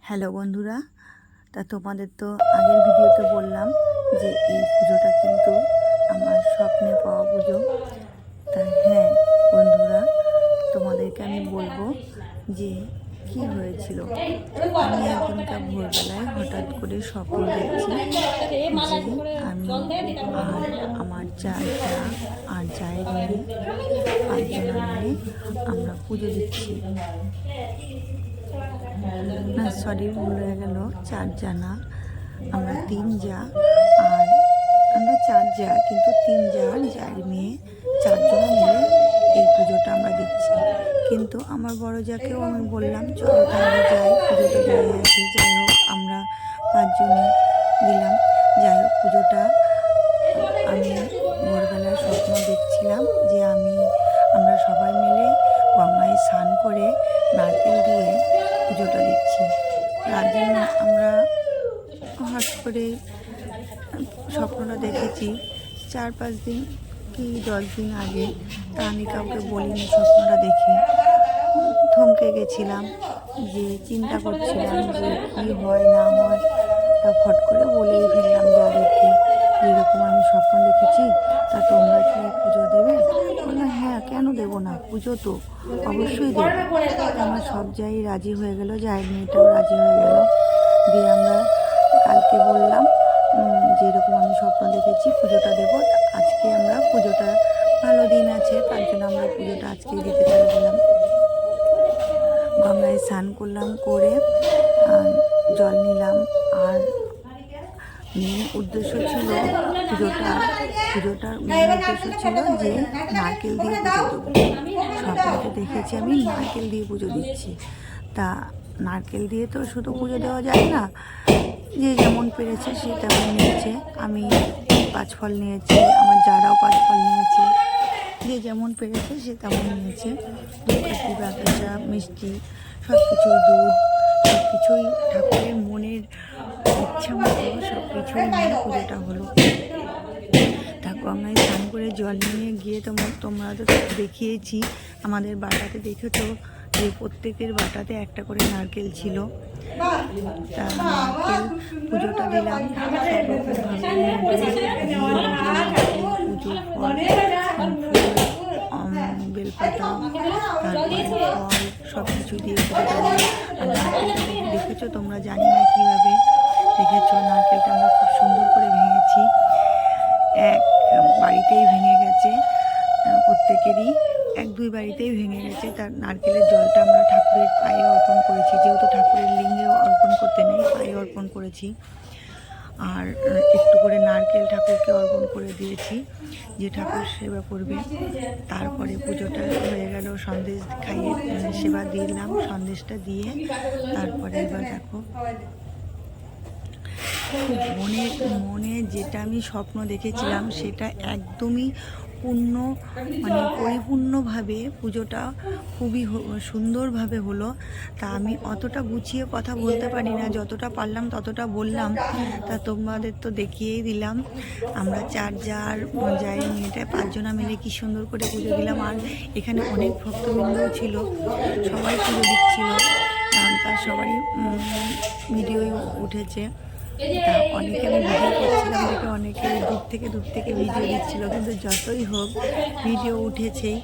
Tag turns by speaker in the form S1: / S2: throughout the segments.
S1: Hello বন্ধুরা, তা তোমাদের তো আগের ভিডিওতে বললাম যে এই পুজোটা কিন্তু আমার স্বপ্নে পাওয়া পুজো। তা হ্যাঁ বন্ধুরা, তোমাদেরকে আমি বলবো যে কি হয়েছিল। আমি একদিনকার ভোরবেলায় হঠাৎ করে স্বপ্ন দেখছি যে আমি আর আমার চাচা আর জায়ের মেয়ে 5 জনা মিলে আমরা পুজো দিচ্ছি। না সরি, ভুল হয়ে গেল, 4 জানা। আমরা 3 যা, আর আমরা 4 যা কিন্তু 3 যা আর জায়ের মেয়ে 4 জনা মিলে এই পুজোটা আমরা দিচ্ছি। কিন্তু আমার বড় যাকেও আমি বললাম চলো তাহলে যাই, পুজোটা দিয়ে আসি। যাই হোক আমরা 5 জনই দিলাম। যাই হোক পুজোটা আমি ভোরবেলায় স্বপ্ন দেখছিলাম যে আমরা সবাই মিলে গঙ্গায় স্নান করে নারকেল দিয়ে পুজোটা দিচ্ছি। তার জন্য আমরা হঠাৎ করে স্বপ্নটা দেখেছি 4-5 দিন কি 10 দিন আগে। তা আমি কাউকে বলিনি, স্বপ্নটা দেখে থমকে গেছিলাম, যে চিন্তা করছিলাম যে কী হয় না হয়। তা ফট করে বলেই ফেললাম যাদেরকে, যেরকম আমি স্বপ্ন দেখেছি, তা তোমরা কি পুজো দেবে? বললাম হ্যাঁ, কেন দেবো না, পুজো তো অবশ্যই দেবো। আমার সব যাই রাজি হয়ে গেল, জায়ের মেয়েটাও রাজি হয়ে গেল। দিয়ে আমরা কালকে বললাম যেরকম আমি স্বপ্ন দেখেছি পুজোটা দেবো। আজকে আমরা পুজোটা, ভালো দিন আছে তার জন্য আমরা পুজোটা আজকেই দিতে চলে গেলাম। গঙ্গায় স্নান করলাম, করে জল নিলাম। আর মেন উদ্দেশ্য ছিল পুজোটার মেন উদ্দেশ্য ছিল যে নারকেল দিয়ে পুজো দেবো। স্বপ্নতে দেখেছি আমি নারকেল দিয়ে পুজো দিচ্ছি। তা নারকেল দিয়ে তো শুধু পুজো দেওয়া যায় না, যে যেমন পেরেছে সে তেমন নিয়েছে। আমি 5 ফল নিয়েছি, আমার যারাও 5 ফল নিয়েছে, যে যেমন পেরেছে সে তেমন নিয়েছে। ধূপকাঠি, বাতাসা, মিষ্টি, সব কিছুই, দুধ, সব কিছুই ঠাকুরের মনের ইচ্ছা মতো সব কিছুই নিয়ে পুজোটা হলো। তা গঙ্গায় স্নান করে জল নিয়ে গিয়ে তোমরা তো দেখিয়েছি, আমাদের বাটাতে দেখেছো যে প্রত্যেকের বাটাতে একটা করে নারকেল ছিল। তা নারকেল পুজোটা দিলাম পুজো, ফল, বেলপাতা, তারপরে ফল সব কিছু দিয়ে পুজোটা দিই। আর নারকেলটা দেখেছো তোমরা, জানি না কীভাবে দেখেছো, নারকেলটা আমরা খুব সুন্দর করে ভেঙেছি। এক বাড়িতেই ভেঙে গেছে, প্রত্যেকেরই 1-2 বাড়িতেই ভেঙে গেছে। তার নারকেলের জলটা আমরা ঠাকুরের পায়ে অর্পণ করেছি, যেহেতু ঠাকুরের লিঙ্গে অর্পণ করতে নেই, পায়ে অর্পণ করেছি। আর একটু করে নারকেল ঠাকুরকে অর্পণ করে দিয়েছি, যে ঠাকুর সেবা করবে। তারপরে পুজোটা হয়ে গেল, সন্দেশ খাইয়ে সেবা দিলাম, সন্দেশটা দিয়ে তারপরে এবার দেখো খুব মনে যেটা আমি স্বপ্ন দেখেছিলাম সেটা একদমই পরিপূর্ণভাবে পুজোটা খুবই সুন্দরভাবে হলো। তা আমি অতটা গুছিয়ে কথা বলতে পারি না, যতটা পারলাম ততটা বললাম। তা তোমাদের তো দেখিয়েই দিলাম আমরা 4 জার জায়ের মেয়েটা 5 জনা মিলে কি সুন্দর করে পুজো দিলাম। আর এখানে অনেক ভক্তবৃন্দও ছিল, সবাই পুজো দিচ্ছিল, তার সবারই ভিডিওই উঠেছে। তা অনেকে আমি ভিডিও করছিলাম দেখে অনেকে দূর থেকে ভিডিও দিচ্ছিল, কিন্তু যতই হোক ভিডিও উঠেছেই,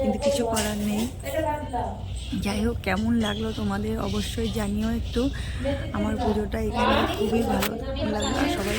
S1: কিন্তু কিছু করার নেই। যাই হোক, কেমন লাগলো তোমাদের অবশ্যই জানিও একটু। আমার পুজোটা এখানে খুবই ভালো লাগলো, সবাই